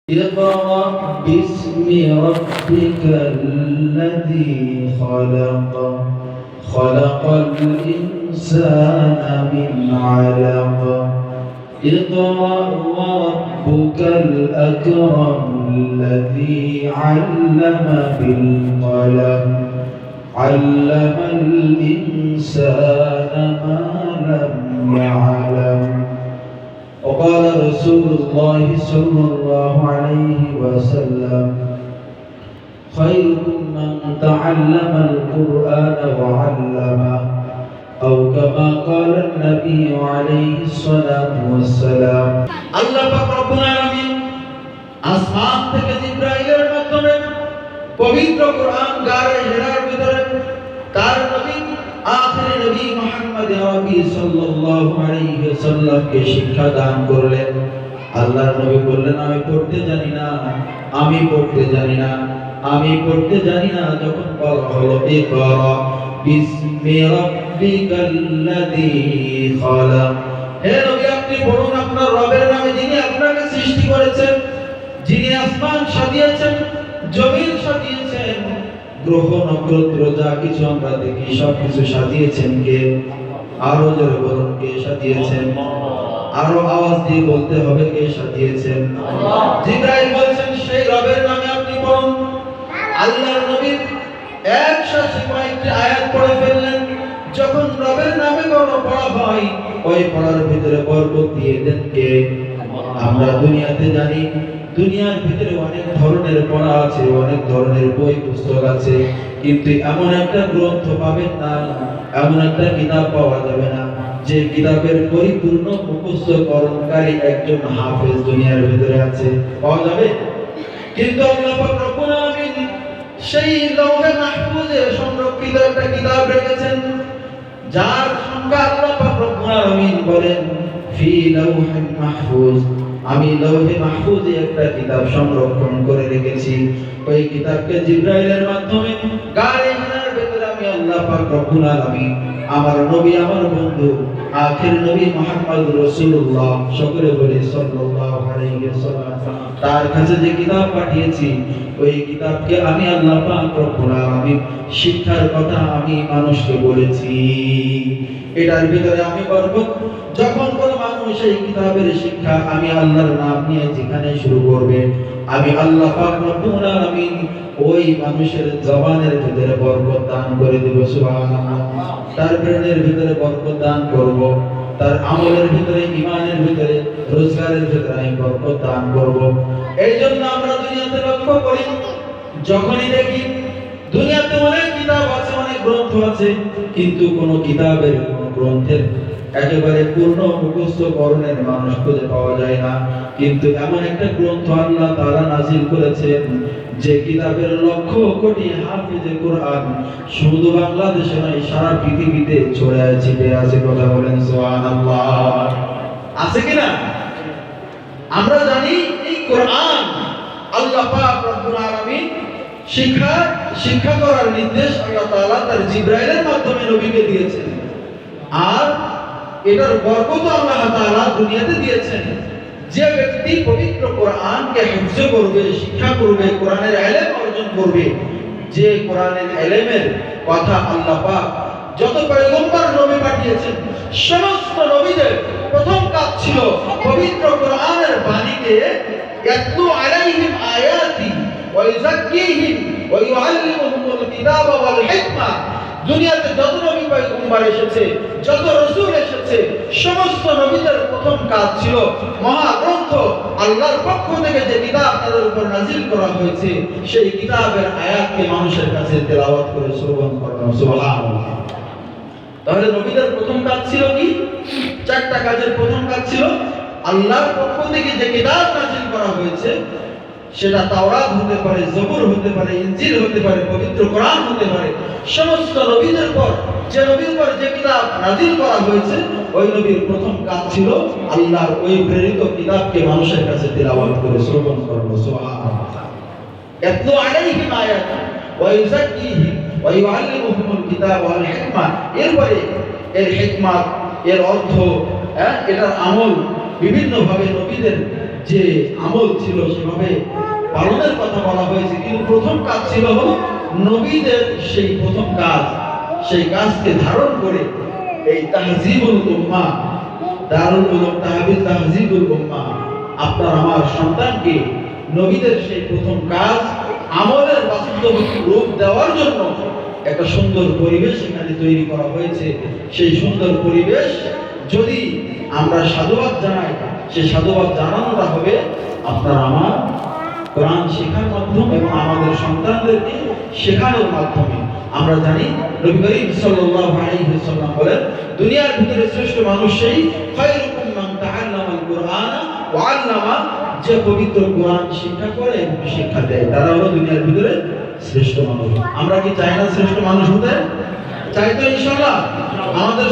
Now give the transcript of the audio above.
اقرأ باسم ربك الذي خلق خلق الإنسان من علق اقرأ وربك الأكرم الذي علم بالقلم علم الإنسان ما لم يعلم. وقال رسول الله صلى الله عليه وسلم خيركم من تعلم القرآن وعلمه أو كما قال النبي عليه الصلاة والسلام. আল্লাহ পাক রব্বুল আলামিন আসমান থেকে জিবরাইলের মাধ্যমে পবিত্র কোরআন গায়ে হেরার ভিতরে তার নবী আখির নবী মুহাম্মদ আরবি সাল্লাল্লাহু আলাইহি ওয়াসাল্লামকে শিক্ষা দান করলেন। আল্লাহর নবী বললেন, আমি পড়তে জানি না, আমি পড়তে জানি না, আমি পড়তে জানি না। যখন বলা হলো ইকরা বিসমি রাব্বিকাল্লাযী খালাক, হে নবী আপনি পড়ুন আপনার রবের নামে যিনি আপনাকে সৃষ্টি করেছেন, যিনি আসমান সাজিয়েছেন, জমিন সাজিয়েছেন, গ্রহ নক্ষত্র যা কিছু আমরা দেখি সব কিছু সাজিয়েছেন কে? আরো জোরে বলুন, কে সাজিয়েছেন? আরো আওয়াজ দিয়ে বলতে হবে, কে সাজিয়েছেন? জিবরাইল বলছেন সেই রবের নামে আপনি পড়ুন। আল্লাহর নবী একসাথে কয়েকটি আয়াত পড়ে ফেললেন। যখন রবের নামে কোনো পড়া হয় ওই পড়ার ভিতরে বরকত দিয়ে দেন কে? আমরা দুনিয়াতে জানি দুনিয়ার ভিতরে অনেক ধরনের পড়া আছে, অনেক ধরনের বই পুস্তক আছে, কিন্তু এমন একটা গ্রন্থ পাবেন না, এমন একটা কিতাব পাওয়া যাবে না যে কিতাবের পরিপূর্ণ মুখস্থকরণকারী একজন হাফেজ দুনিয়ার ভিতরে আছে, পাওয়া যাবে? কিন্তু আল্লাহ পাক রব্বুল আলামিন সেই লৌহে মাহফুজে সংরক্ষিত একটা কিতাব রেখেছেন, যার সংখ্যা আল্লাহ পাক রব্বুল আলামিন বলেন ফি লাউহিন মাহফুজ, আমি লৌহে মাহফুজে একটা কিতাব সংরক্ষণ করে রেখেছি। ওই কিতাবকে জিবরাইলের মাধ্যমে গায়ে হেরার ভিতরে আমি আল্লাহ পাক রব্বুল আলামিন আমার নবী আমার বন্ধু আখির নবী মুহাম্মদ রাসূলুল্লাহ সকলে বলি সাল্লাল্লাহু আলাইহি ওয়াসাল্লাম তার কাছে যে কিতাব পাঠিয়েছি ওই কিতাবকে আমি আল্লাহ পাক রব্বুল আলামিন শিক্ষার কথা আমি মানুষকে বলেছি। এটার ভিতরে আমি বরকত, যখন কোন মানুষ এই কিতাবের শিক্ষা আমি আল্লাহর নাম নিয়ে যেখানে শুরু করবে আমি আল্লাহ পাক রব্বুল আলামিন ওই মানুষের জবানের ভিতরে বরকত দান করে দেব। সুবহানাল্লাহ। তার ব্রেনের ভিতরে বরকত দান করব, তার আমলের ভিতরে, ঈমানের ভিতরে, রোজগারের ভিতরে আমি বরকত দান করব। এই জন্য আমরা দুনিয়াতে লক্ষ্য করি, যখনই দেখি দুনিয়াতে অনেক কিতাব আছে, অনেক গ্রন্থ আছে, কিন্তু কোন কিতাবের কোন গ্রন্থের একেবারে পূর্ণ মুখস্থকরণের মানুষ খুঁজে পাওয়া যায় না। কিন্তু এমন একটা গ্রন্থ আল্লাহ তাআলা নাযিল করেছেন যে কিতাবের লক্ষ কোটি হাফেজে কোরআন শুধু বাংলাদেশে নয় সারা পৃথিবীতে ছড়িয়ে ছিটিয়ে আছে। কথা বলেন সুবহানাল্লাহ। আছে কিনা? আমরা জানি এই কোরআন আল্লাহ পাক রব্বুল আলামিন শিক্ষা করার নির্দেশ আল্লাহ তাআলা তার জিবরাইলের মাধ্যমে নবীকে দিয়েছেন, আর এটার বরকত আল্লাহ তাআলা দুনিয়াতে দিয়েছেন। যে ব্যক্তি পবিত্র কোরআনকে হিফজ করবে, শিক্ষা করবে, কোরআনের ইলম অর্জন করবে, যে কোরআনের ইলমের কথা আল্লাহ পাক যত পয়গম্বর নবী পাঠিয়েছেন সমস্ত নবীদের প্রথম কাজ ছিল পবিত্র কোরআনের বাণীকে ইয়াতলু আলাইহিম আয়াতি ওয়া ইউযাক্কিহিম ওয়া ইউআল্লিমুহুমুল কিতাবা ওয়াল হিকমা। দুনিয়াতে যত নবী পয়গম্বর এসেছে, যত রাসূল এসেছে, সমস্ত নবীদের প্রথম কাজ ছিল মহাগ্রন্থ আল্লাহর পক্ষ থেকে যে কিতাব তাদের উপর নাযিল করা হয়েছে সেই কিতাবের আয়াতকে মানুষের কাছে তেলাওয়াত করে শ্রবণ করানো। সুবহানাল্লাহ। তাহলে নবীদের প্রথম কাজ ছিল কি? চারটা কাজের প্রথম কাজ ছিল আল্লাহর পক্ষ থেকে যে কিতাব নাযিল করা হয়েছে সেটা তাওরাত হতে পারে, জবুর হতে পারে, ইনজিল হতে পারে, পবিত্র কোরআন হতে পারে, সমস্ত নবীদের পর যে নবীর পর যে কিতাব নাযিল করা হয়েছে ওই নবীর প্রথম কাজ ছিল আল্লাহর ওই প্রেরিত কিতাবকে মানুষের কাছে তেলাওয়াত করে শ্রবণ করানো। সুবহানাল্লাহ। ইয়াতলু আলাইহিম আয়াত ওয়া ইউযাক্কিহিম ওয়া ইউআল্লিমুহুমুল কিতাবা ওয়াল হিকমা। এরপরে এর হিকমত, এর অর্থ, এটার আমল বিভিন্ন ভাবে নবীদের যে আমল ছিল সেভাবে পালনের কথা বলা হয়েছে, কিন্তু প্রথম কাজ ছিল হলো নবীদের সেই প্রথম কাজ, সেই কাজকে ধারণ করে এই তাহজিবুল উম্মাহ, দারুল উলুম তাহবিল তাহজিবুল উম্মাহ, আপনার আমার সন্তানকে নবীদের সেই প্রথম কাজ আমলের বাস্তব রূপ দেওয়ার জন্য একটা সুন্দর পরিবেশ এখানে তৈরি করা হয়েছে। সেই সুন্দর পরিবেশ যদি আমরা সাধুবাদ জানাই, সেই সাধুবাদ জানানোটা হবে আপনার আমার কোরআন শেখার মাধ্যমে এবং আমাদের সন্তানদেরকে শেখানোর মাধ্যমে। আমরা জানি নবী করিম সাল্লাল্লাহু আলাইহি ওয়াসাল্লাম বলেন, দুনিয়ার ভিতরে শ্রেষ্ঠ মানুষ সেই খায়রুকুম মান তাআল্লামাল কুরআন ওয়া আল্লামা, যে পবিত্র কোরআন শিক্ষা করে এবং শিক্ষা দেয়, তারা হলো দুনিয়ার ভিতরে শ্রেষ্ঠ মানুষ। আমরা কি চাই না শ্রেষ্ঠ মানুষ হতে? চাই তো ইনশাআল্লাহ। আমাদের